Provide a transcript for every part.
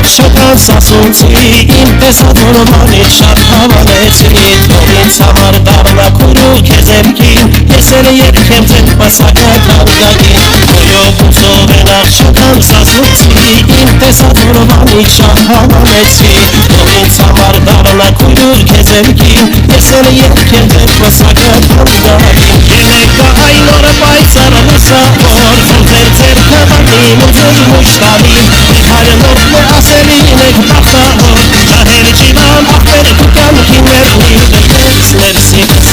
Շոկած ասունցի իմ տեսավորմանից շատ հավանեցի Թող ինձ համար դառնա քուրու քեզ եմքին Ես էլ երգեմ ձեզ պասակակ հարգագին Ոյոբուցով են շոկած ասունցի իմ տեսավորմանից շատ հավանեցի Թող ինձ համար դառնա քուրու քեզ եմքին Ես էլ երգեմ ձեզ պասակակ հարգագին Ելեկա այն օրը պայծառ լուսավոր Որ ձեր ձեռքը բանին ու ձեր մուշտավին Հայրենով է ասելին եք բախտավոր Ջահել ջիվան ախպեր կուկանքին ներնին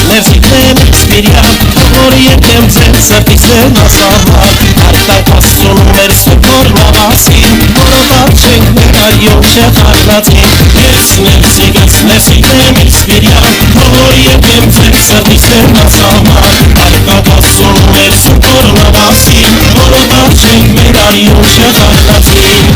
Ներսիկ նեմ սպիրյան Որ եկեմ ձեր սրտից դեն ասահար Արտակ աստուն մեր սուքոր նավասին Որոբար չենք մեր այոմ շեղարնացին Ես ներսիկ նեմ սպիրյան Որ եկեմ ձեր սրտից դեն ասահար Արտակ աստուն մեր սուքոր նավասին Որոբար չենք մեր այոմ շեղարնացին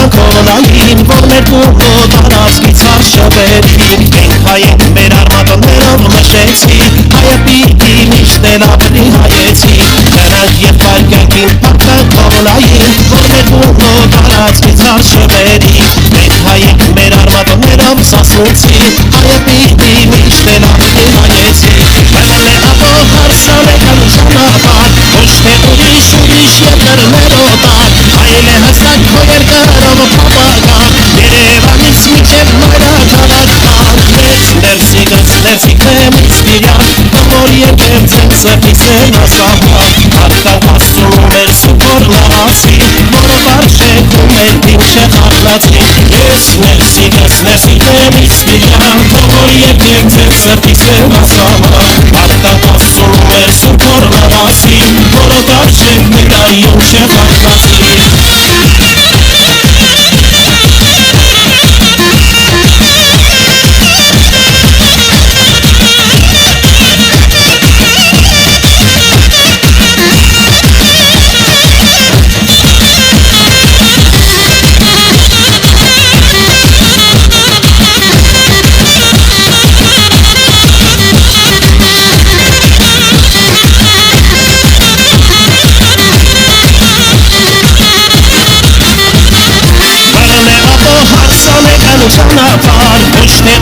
Կողնային, որ մեր կուղու տարածքից հարշվերին Ենք հայենք մեր արմատոններով մշեցի Հայը պիտի միշտ էլ ավելի հայեցի Նրանք և պարկյանքին պարտան կողնային Որ մեր կուղու տարածքից հարշվերին Ենք հայենք մեր արմատոններով սասունցի Հայը պիտի միշտ էլ ավելի հայեցի Մեղել է ապով հարսանեկան ճանապար Ոչ թե ուրիշ երկրներոտար Այլ է հստակ քո երկրով պապական Երևանից մինչև մայրաքաղաքան Ես ներսիկս նեմ սպիրյան Որ եկեմ ձեր սրտից դեն ասահար Արտակ աստուն մեր սուքոր լավասին Որոբար շեքում էր իմ շեղարնացին Ես ներսիկս նեմ սպիրյան Որ եկեմ ձեր սրտից դեն ասահար Արտակ աստուն մեր սուքոր լավասին Որոբար շեքում էր իմ շեղարնացին Ճանապար, ոչ թե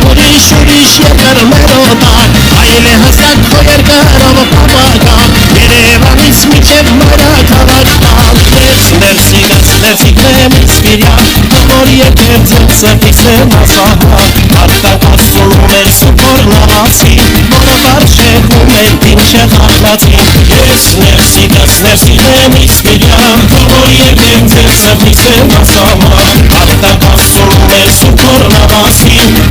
ուրիշ երկրներոտար Այլ է հստակ քո երկրով պապական Երևանից մինչև մայրաքաղաքան Ես ներսիկս նեմ սպիրյան Որ եկեմ ձեր սրտից դեն ասահար Արտակ աստուն մեր սուքոր լավասին Որոբար շեքում էր իմ շեղարնացին Ես ներսիկս նեմ սպիրյան Որ եկեմ ձեր սրտից դեն ասահար Արտակ աստուն մեր սուքոր լավասին